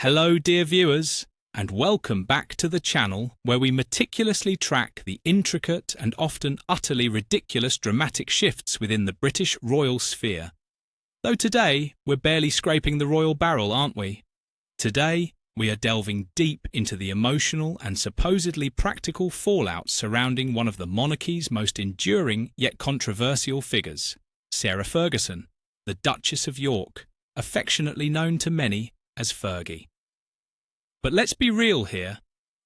Hello dear viewers, and welcome back to the channel where we meticulously track the intricate and often utterly ridiculous dramatic shifts within the British royal sphere. Though today, we're barely scraping the royal barrel, aren't we? Today, we are delving deep into the emotional and supposedly practical fallout surrounding one of the monarchy's most enduring yet controversial figures, Sarah Ferguson, the Duchess of York, affectionately known to many as Fergie. But let's be real here.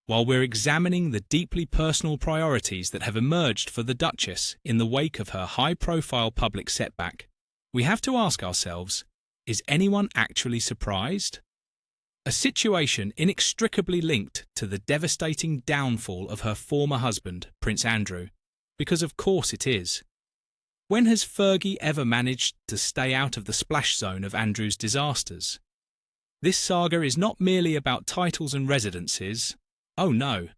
While we're examining the deeply personal priorities that have emerged for the Duchess in the wake of her high-profile public setback, we have to ask ourselves, is anyone actually surprised? A situation inextricably linked to the devastating downfall of her former husband, Prince Andrew, because of course it is. When has Fergie ever managed to stay out of the splash zone of Andrew's disasters? This saga is not merely about titles and residences. Oh no.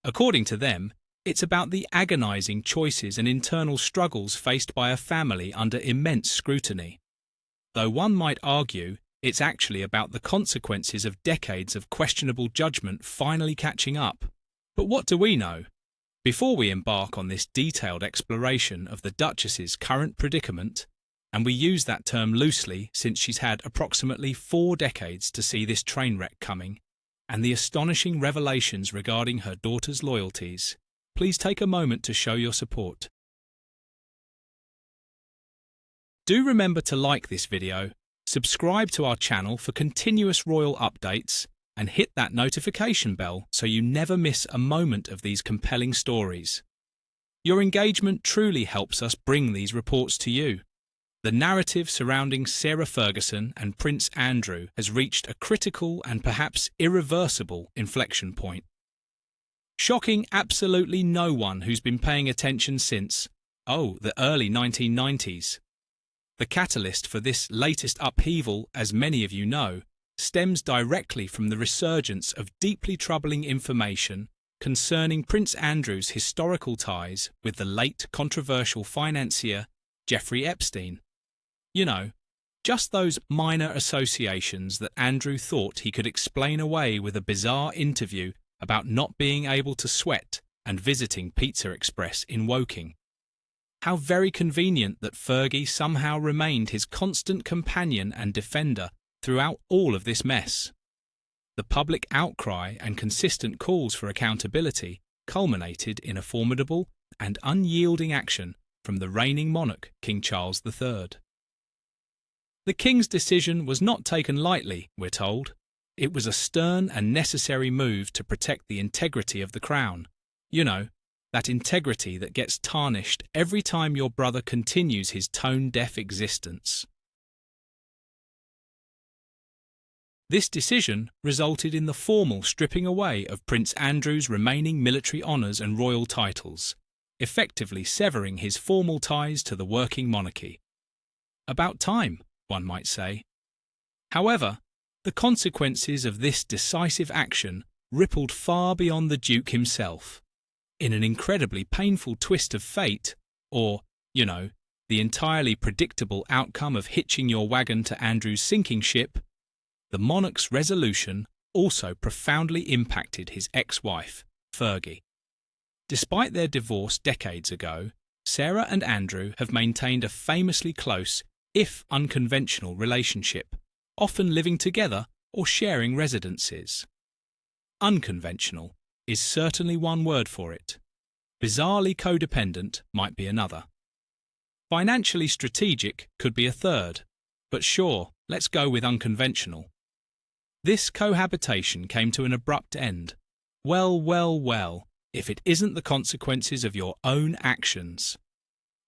According to them, it's about the agonizing choices and internal struggles faced by a family under immense scrutiny. Though one might argue it's actually about the consequences of decades of questionable judgment finally catching up. But what do we know? Before we embark on this detailed exploration of the Duchess's current predicament, and we use that term loosely since she's had approximately 4 decades to see this train wreck coming, and the astonishing revelations regarding her daughter's loyalties, please take a moment to show your support. Do remember to like this video, subscribe to our channel for continuous royal updates, and hit that notification bell so you never miss a moment of these compelling stories. Your engagement truly helps us bring these reports to you. The narrative surrounding Sarah Ferguson and Prince Andrew has reached a critical and perhaps irreversible inflection point. Shocking absolutely no one who's been paying attention since, the early 1990s. The catalyst for this latest upheaval, as many of you know, stems directly from the resurgence of deeply troubling information concerning Prince Andrew's historical ties with the late controversial financier Jeffrey Epstein. You know, just those minor associations that Andrew thought he could explain away with a bizarre interview about not being able to sweat and visiting Pizza Express in Woking. How very convenient that Fergie somehow remained his constant companion and defender throughout all of this mess. The public outcry and consistent calls for accountability culminated in a formidable and unyielding action from the reigning monarch, King Charles III. The King's decision was not taken lightly, we're told. It was a stern and necessary move to protect the integrity of the crown. You know, that integrity that gets tarnished every time your brother continues his tone-deaf existence. This decision resulted in the formal stripping away of Prince Andrew's remaining military honours and royal titles, effectively severing his formal ties to the working monarchy. About time, one might say. However, the consequences of this decisive action rippled far beyond the Duke himself. In an incredibly painful twist of fate, or, the entirely predictable outcome of hitching your wagon to Andrew's sinking ship, the monarch's resolution also profoundly impacted his ex-wife, Fergie. Despite their divorce decades ago, Sarah and Andrew have maintained a famously close, if unconventional, relationship, often living together or sharing residences. Unconventional is certainly one word for it. Bizarrely codependent might be another. Financially strategic could be a third, but sure, let's go with unconventional. This cohabitation came to an abrupt end. Well, if it isn't the consequences of your own actions.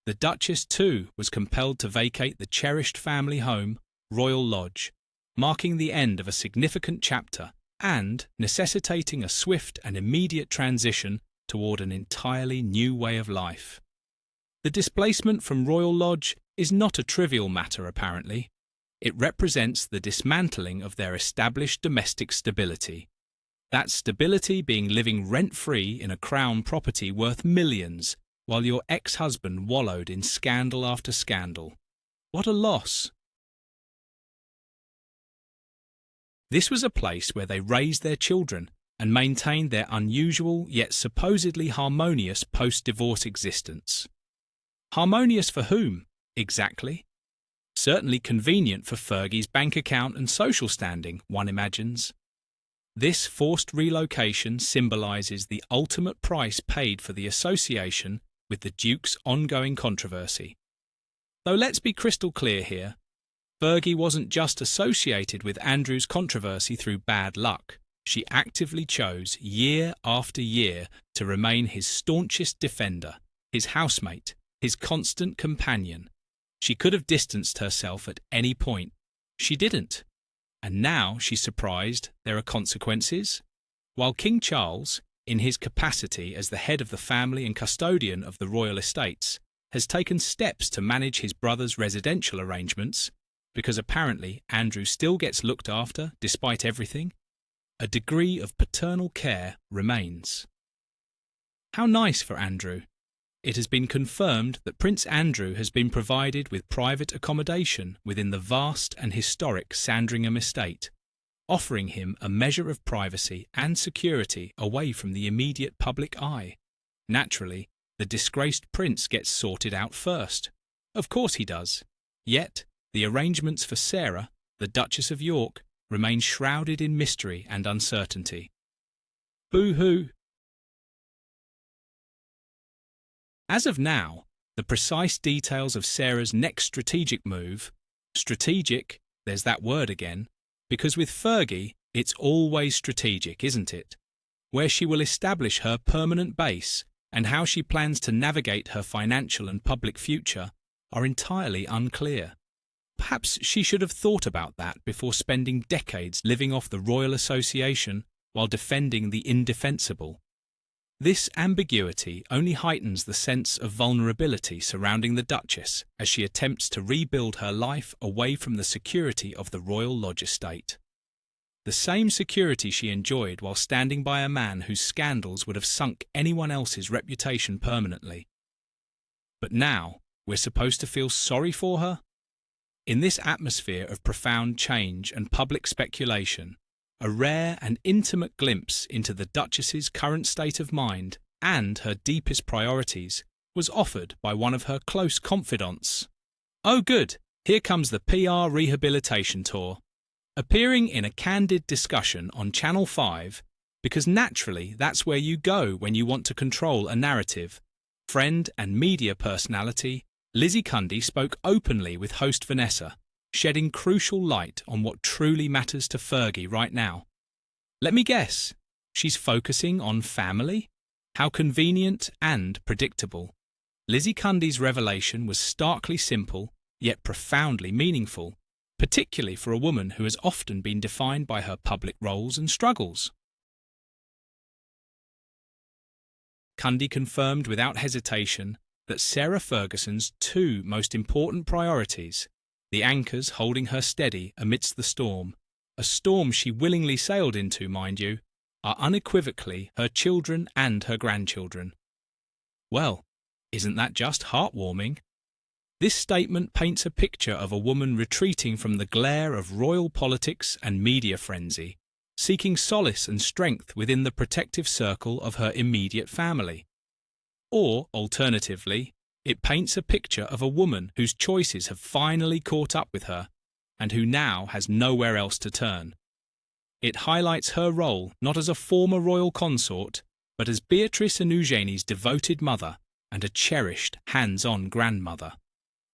The Duchess, too, was compelled to vacate the cherished family home, Royal Lodge, marking the end of a significant chapter and necessitating a swift and immediate transition toward an entirely new way of life. The displacement from Royal Lodge is not a trivial matter, apparently. It represents the dismantling of their established domestic stability. That stability being living rent-free in a crown property worth millions, while your ex-husband wallowed in scandal after scandal. What a loss! This was a place where they raised their children and maintained their unusual yet supposedly harmonious post-divorce existence. Harmonious for whom, exactly? Certainly convenient for Fergie's bank account and social standing, one imagines. This forced relocation symbolises the ultimate price paid for the association with the Duke's ongoing controversy. Though let's be crystal clear here, Fergie wasn't just associated with Andrew's controversy through bad luck. She actively chose, year after year, to remain his staunchest defender, his housemate, his constant companion. She could have distanced herself at any point. She didn't. And now she's surprised there are consequences? While King Charles, in his capacity as the head of the family and custodian of the royal estates, has taken steps to manage his brother's residential arrangements, because apparently Andrew still gets looked after despite everything, a degree of paternal care remains. How nice for Andrew. It has been confirmed that Prince Andrew has been provided with private accommodation within the vast and historic Sandringham estate, offering him a measure of privacy and security away from the immediate public eye. Naturally, the disgraced prince gets sorted out first. Of course he does. Yet, the arrangements for Sarah, the Duchess of York, remain shrouded in mystery and uncertainty. Boo-hoo! As of now, the precise details of Sarah's next strategic move, strategic, there's that word again, because with Fergie, it's always strategic, isn't it? Where she will establish her permanent base and how she plans to navigate her financial and public future are entirely unclear. Perhaps she should have thought about that before spending decades living off the Royal Association while defending the indefensible. This ambiguity only heightens the sense of vulnerability surrounding the Duchess as she attempts to rebuild her life away from the security of the Royal Lodge estate. The same security she enjoyed while standing by a man whose scandals would have sunk anyone else's reputation permanently. But now, we're supposed to feel sorry for her? In this atmosphere of profound change and public speculation, a rare and intimate glimpse into the Duchess's current state of mind and her deepest priorities was offered by one of her close confidants. Oh good, here comes the PR rehabilitation tour. Appearing in a candid discussion on Channel 5, because naturally that's where you go when you want to control a narrative, friend and media personality Lizzie Cundy spoke openly with host Vanessa, shedding crucial light on what truly matters to Fergie right now. Let me guess, she's focusing on family? How convenient and predictable. Lizzie Cundy's revelation was starkly simple, yet profoundly meaningful, particularly for a woman who has often been defined by her public roles and struggles. Cundy confirmed without hesitation that Sarah Ferguson's two most important priorities, the anchors holding her steady amidst the storm, a storm she willingly sailed into, mind you, are unequivocally her children and her grandchildren. Well, isn't that just heartwarming? This statement paints a picture of a woman retreating from the glare of royal politics and media frenzy, seeking solace and strength within the protective circle of her immediate family. Or, alternatively, it paints a picture of a woman whose choices have finally caught up with her and who now has nowhere else to turn. It highlights her role not as a former royal consort, but as Beatrice and Eugenie's devoted mother and a cherished, hands-on grandmother.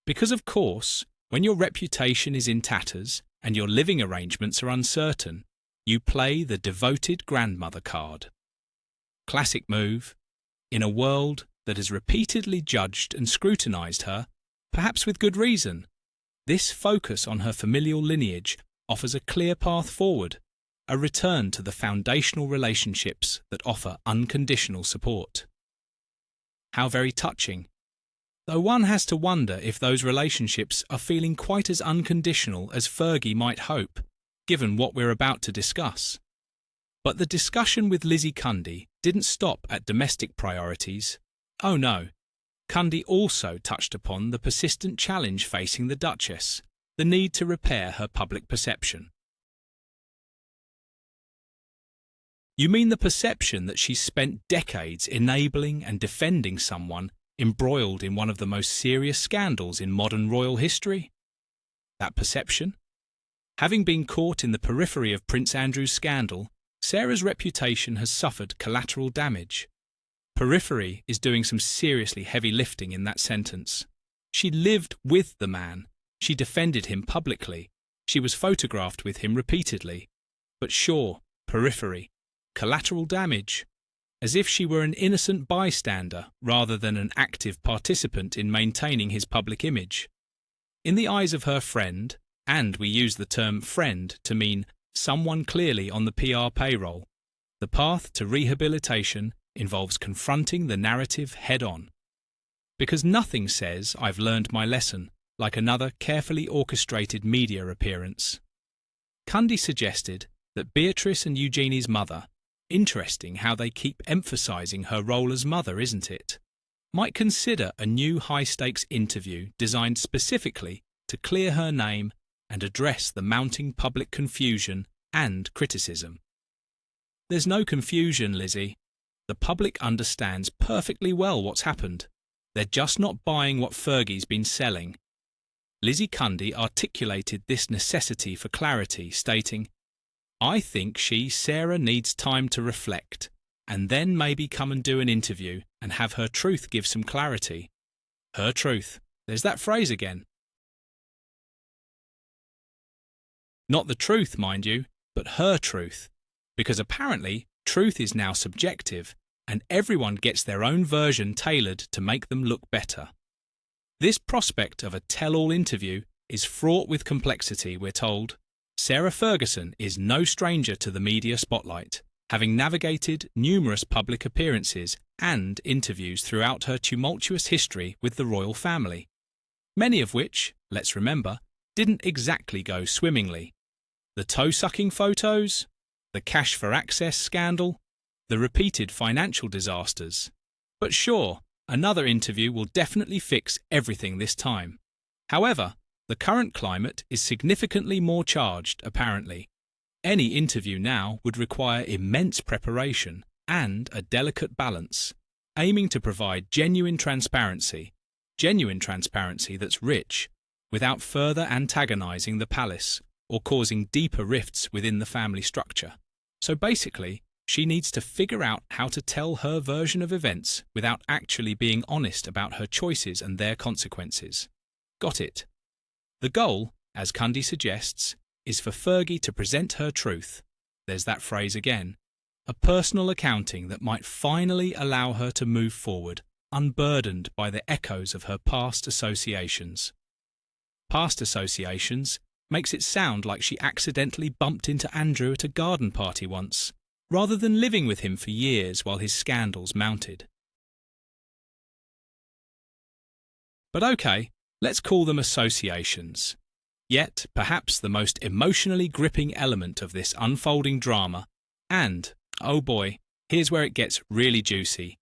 Because, of course, when your reputation is in tatters and your living arrangements are uncertain, you play the devoted grandmother card. Classic move. In a world that has repeatedly judged and scrutinised her, perhaps with good reason, this focus on her familial lineage offers a clear path forward, a return to the foundational relationships that offer unconditional support. How very touching. Though one has to wonder if those relationships are feeling quite as unconditional as Fergie might hope, given what we're about to discuss. But the discussion with Lizzie Cundy didn't stop at domestic priorities. Oh no, Cundy also touched upon the persistent challenge facing the Duchess, the need to repair her public perception. You mean the perception that she's spent decades enabling and defending someone embroiled in one of the most serious scandals in modern royal history? That perception? Having been caught in the periphery of Prince Andrew's scandal, Sarah's reputation has suffered collateral damage. Periphery is doing some seriously heavy lifting in that sentence. She lived with the man. She defended him publicly. She was photographed with him repeatedly. But sure, periphery. Collateral damage. As if she were an innocent bystander rather than an active participant in maintaining his public image. In the eyes of her friend, and we use the term friend to mean someone clearly on the PR payroll, the path to rehabilitation involves confronting the narrative head-on. Because nothing says I've learned my lesson like another carefully orchestrated media appearance. Cundy suggested that Beatrice and Eugenie's mother, interesting how they keep emphasising her role as mother, isn't it, might consider a new high-stakes interview designed specifically to clear her name and address the mounting public confusion and criticism. There's no confusion, Lizzie. The public understands perfectly well what's happened. They're just not buying what Fergie's been selling. Lizzie Cundy articulated this necessity for clarity, stating, "I think Sarah needs time to reflect, and then maybe come and do an interview and have her truth give some clarity." Her truth. There's that phrase again. Not the truth, mind you, but her truth. Because apparently, truth is now subjective, and everyone gets their own version tailored to make them look better. This prospect of a tell-all interview is fraught with complexity, we're told. Sarah Ferguson is no stranger to the media spotlight, having navigated numerous public appearances and interviews throughout her tumultuous history with the royal family, many of which, let's remember, didn't exactly go swimmingly. The toe-sucking photos, the cash for access scandal, the repeated financial disasters. But sure, another interview will definitely fix everything this time. However, the current climate is significantly more charged, apparently. Any interview now would require immense preparation and a delicate balance, aiming to provide genuine transparency that's rich, without further antagonizing the palace or causing deeper rifts within the family structure. So basically, she needs to figure out how to tell her version of events without actually being honest about her choices and their consequences. Got it? The goal, as Cundy suggests, is for Fergie to present her truth. There's that phrase again. A personal accounting that might finally allow her to move forward, unburdened by the echoes of her past associations. Past associations makes it sound like she accidentally bumped into Andrew at a garden party once, rather than living with him for years while his scandals mounted. But okay, let's call them associations. Yet, perhaps the most emotionally gripping element of this unfolding drama, and, oh boy, here's where it gets really juicy,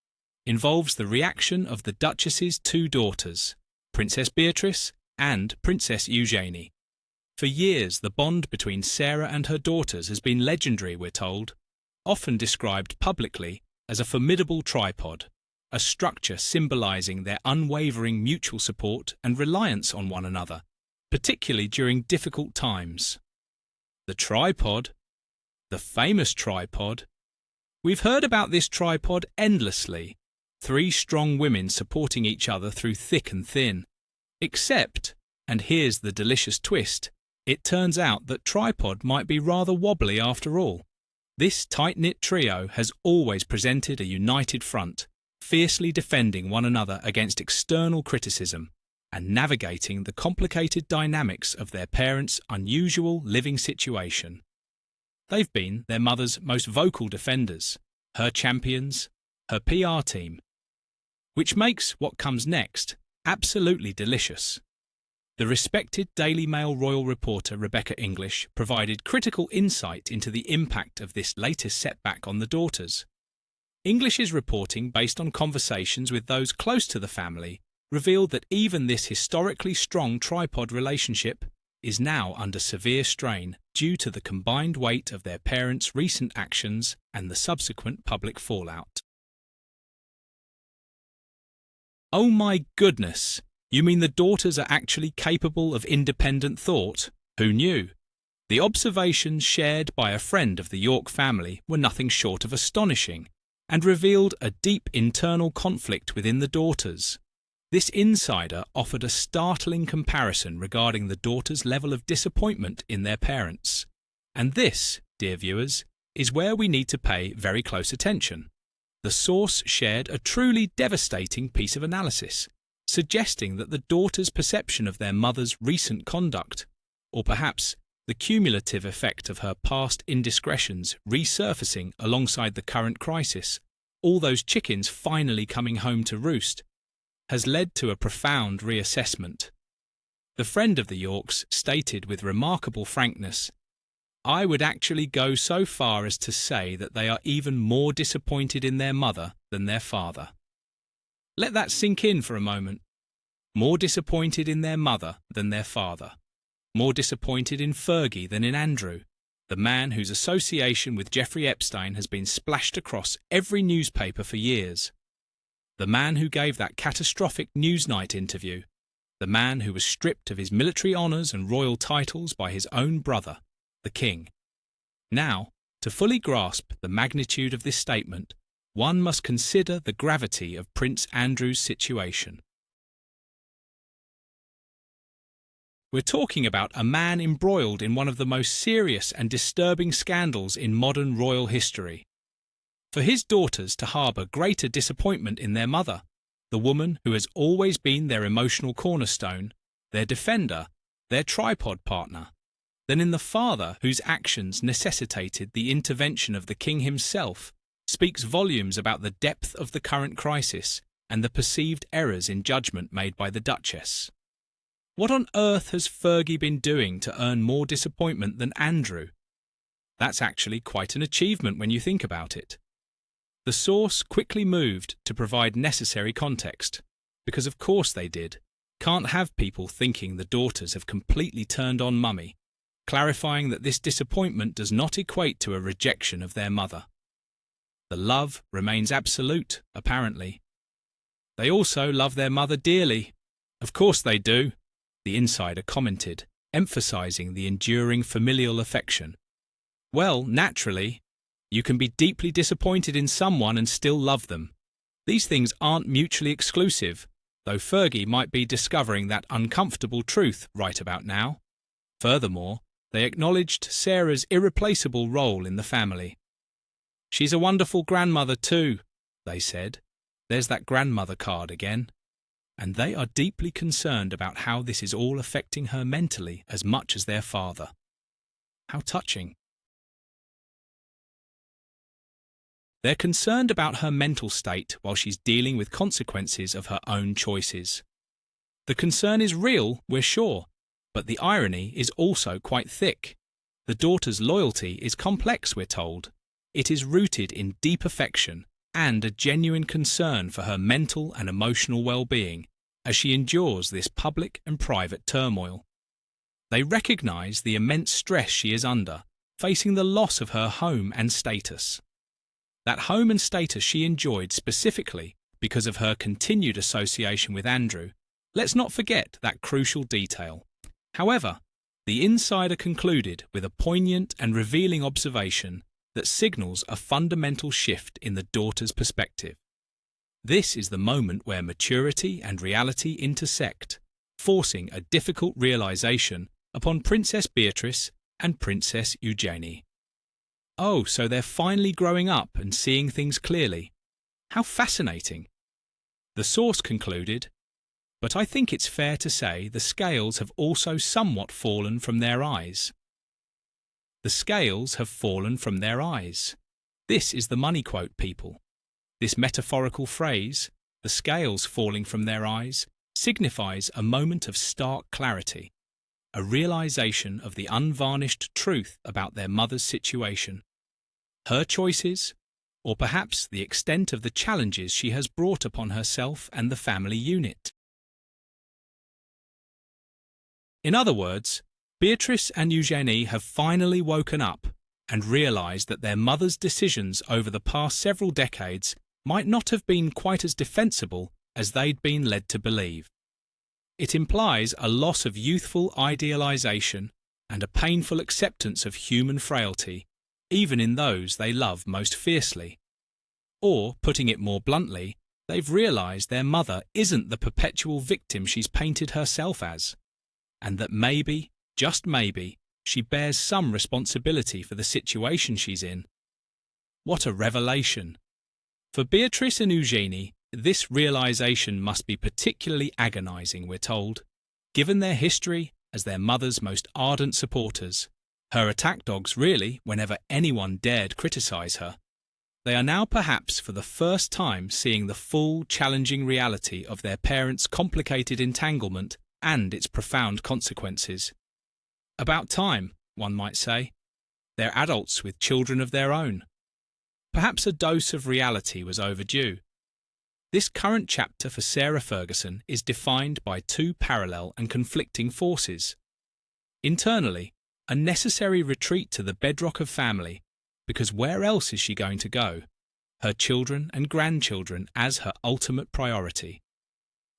involves the reaction of the Duchess's two daughters, Princess Beatrice and Princess Eugenie. For years, the bond between Sarah and her daughters has been legendary, we're told, often described publicly as a formidable tripod, a structure symbolising their unwavering mutual support and reliance on one another, particularly during difficult times. The tripod, the famous tripod. We've heard about this tripod endlessly, 3 strong women supporting each other through thick and thin. Except, and here's the delicious twist, it turns out that tripod might be rather wobbly after all. This tight-knit trio has always presented a united front, fiercely defending one another against external criticism and navigating the complicated dynamics of their parents' unusual living situation. They've been their mother's most vocal defenders, her champions, her PR team, which makes what comes next absolutely delicious. The respected Daily Mail royal reporter Rebecca English provided critical insight into the impact of this latest setback on the daughters. English's reporting, based on conversations with those close to the family, revealed that even this historically strong tripod relationship is now under severe strain due to the combined weight of their parents' recent actions and the subsequent public fallout. Oh my goodness! You mean the daughters are actually capable of independent thought? Who knew? The observations shared by a friend of the York family were nothing short of astonishing, and revealed a deep internal conflict within the daughters. This insider offered a startling comparison regarding the daughters' level of disappointment in their parents. And this, dear viewers, is where we need to pay very close attention. The source shared a truly devastating piece of analysis, suggesting that the daughters' perception of their mother's recent conduct, or perhaps the cumulative effect of her past indiscretions resurfacing alongside the current crisis, all those chickens finally coming home to roost, has led to a profound reassessment. The friend of the Yorks stated with remarkable frankness, "I would actually go so far as to say that they are even more disappointed in their mother than their father." Let that sink in for a moment. More disappointed in their mother than their father. More disappointed in Fergie than in Andrew, the man whose association with Jeffrey Epstein has been splashed across every newspaper for years. The man who gave that catastrophic Newsnight interview. The man who was stripped of his military honours and royal titles by his own brother, the king. Now, to fully grasp the magnitude of this statement, one must consider the gravity of Prince Andrew's situation. We're talking about a man embroiled in one of the most serious and disturbing scandals in modern royal history. For his daughters to harbour greater disappointment in their mother, the woman who has always been their emotional cornerstone, their defender, their tripod partner, than in the father whose actions necessitated the intervention of the king himself, speaks volumes about the depth of the current crisis and the perceived errors in judgment made by the Duchess. What on earth has Fergie been doing to earn more disappointment than Andrew? That's actually quite an achievement when you think about it. The source quickly moved to provide necessary context, because of course they did. Can't have people thinking the daughters have completely turned on mummy, clarifying that this disappointment does not equate to a rejection of their mother. The love remains absolute, apparently. They also love their mother dearly. Of course they do, the insider commented, emphasizing the enduring familial affection. Well, naturally, you can be deeply disappointed in someone and still love them. These things aren't mutually exclusive, though Fergie might be discovering that uncomfortable truth right about now. Furthermore, they acknowledged Sarah's irreplaceable role in the family. "She's a wonderful grandmother too," they said. There's that grandmother card again. And they are deeply concerned about how this is all affecting her mentally as much as their father. How touching. They're concerned about her mental state while she's dealing with consequences of her own choices. The concern is real, we're sure, but the irony is also quite thick. The daughter's loyalty is complex, we're told. It is rooted in deep affection and a genuine concern for her mental and emotional well-being as she endures this public and private turmoil. They recognise the immense stress she is under, facing the loss of her home and status. That home and status she enjoyed specifically because of her continued association with Andrew. Let's not forget that crucial detail. However, the insider concluded with a poignant and revealing observation that signals a fundamental shift in the daughter's perspective. This is the moment where maturity and reality intersect, forcing a difficult realization upon Princess Beatrice and Princess Eugenie. Oh, so they're finally growing up and seeing things clearly. How fascinating. The source concluded, but I think it's fair to say the scales have also somewhat fallen from their eyes. The scales have fallen from their eyes. This is the money quote, people. This metaphorical phrase, the scales falling from their eyes, signifies a moment of stark clarity, a realization of the unvarnished truth about their mother's situation, her choices, or perhaps the extent of the challenges she has brought upon herself and the family unit. In other words, Beatrice and Eugenie have finally woken up and realised that their mother's decisions over the past several decades might not have been quite as defensible as they'd been led to believe. It implies a loss of youthful idealisation and a painful acceptance of human frailty, even in those they love most fiercely. Or, putting it more bluntly, they've realised their mother isn't the perpetual victim she's painted herself as, and that maybe, just maybe, she bears some responsibility for the situation she's in. What a revelation! For Beatrice and Eugenie, this realisation must be particularly agonising, we're told, given their history as their mother's most ardent supporters, her attack dogs really whenever anyone dared criticise her. They are now perhaps for the first time seeing the full, challenging reality of their parents' complicated entanglement and its profound consequences. About time, one might say. They're adults with children of their own. Perhaps a dose of reality was overdue. This current chapter for Sarah Ferguson is defined by two parallel and conflicting forces. Internally, a necessary retreat to the bedrock of family, because where else is she going to go? Her children and grandchildren as her ultimate priority.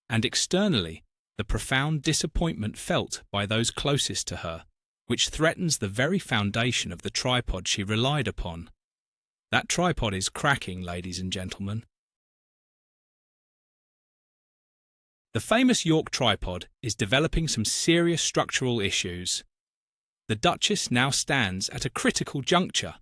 And externally, the profound disappointment felt by those closest to her, which threatens the very foundation of the tripod she relied upon. That tripod is cracking, ladies and gentlemen. The famous York tripod is developing some serious structural issues. The Duchess now stands at a critical juncture,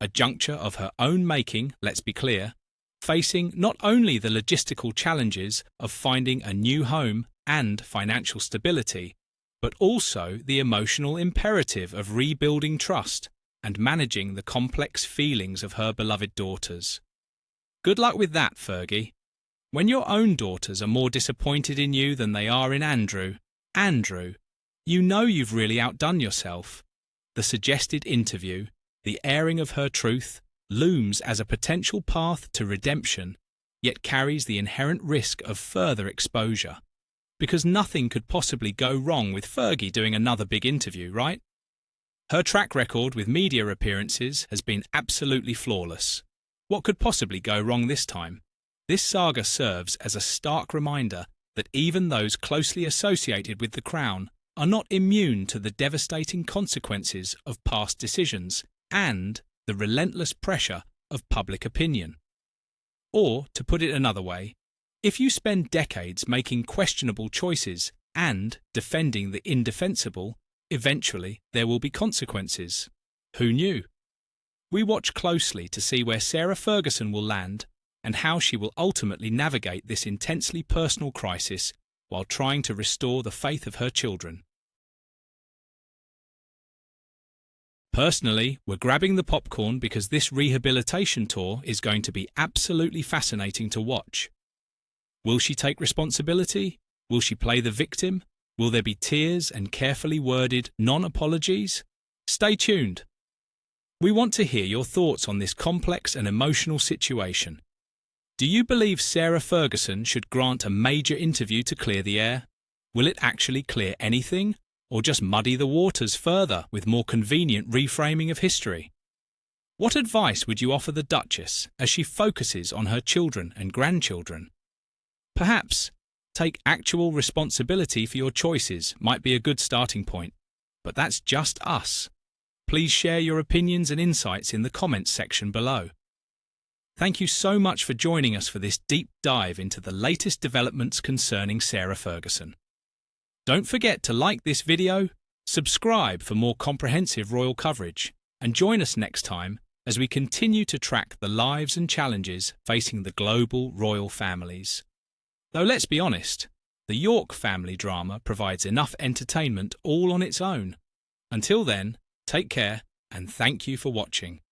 a juncture of her own making, let's be clear, facing not only the logistical challenges of finding a new home and financial stability, but also the emotional imperative of rebuilding trust and managing the complex feelings of her beloved daughters. Good luck with that, Fergie. When your own daughters are more disappointed in you than they are in Andrew, you know you've really outdone yourself. The suggested interview, the airing of her truth, looms as a potential path to redemption, yet carries the inherent risk of further exposure. Because nothing could possibly go wrong with Fergie doing another big interview, right? Her track record with media appearances has been absolutely flawless. What could possibly go wrong this time? This saga serves as a stark reminder that even those closely associated with the crown are not immune to the devastating consequences of past decisions and the relentless pressure of public opinion. Or, to put it another way, if you spend decades making questionable choices and defending the indefensible, eventually there will be consequences. Who knew? We watch closely to see where Sarah Ferguson will land and how she will ultimately navigate this intensely personal crisis while trying to restore the faith of her children. Personally, we're grabbing the popcorn because this rehabilitation tour is going to be absolutely fascinating to watch. Will she take responsibility? Will she play the victim? Will there be tears and carefully worded non-apologies? Stay tuned. We want to hear your thoughts on this complex and emotional situation. Do you believe Sarah Ferguson should grant a major interview to clear the air? Will it actually clear anything, or just muddy the waters further with more convenient reframing of history? What advice would you offer the Duchess as she focuses on her children and grandchildren? Perhaps take actual responsibility for your choices might be a good starting point, but that's just us. Please share your opinions and insights in the comments section below. Thank you so much for joining us for this deep dive into the latest developments concerning Sarah Ferguson. Don't forget to like this video, subscribe for more comprehensive royal coverage, and join us next time as we continue to track the lives and challenges facing the global royal families. Though let's be honest, the York family drama provides enough entertainment all on its own. Until then, take care and thank you for watching.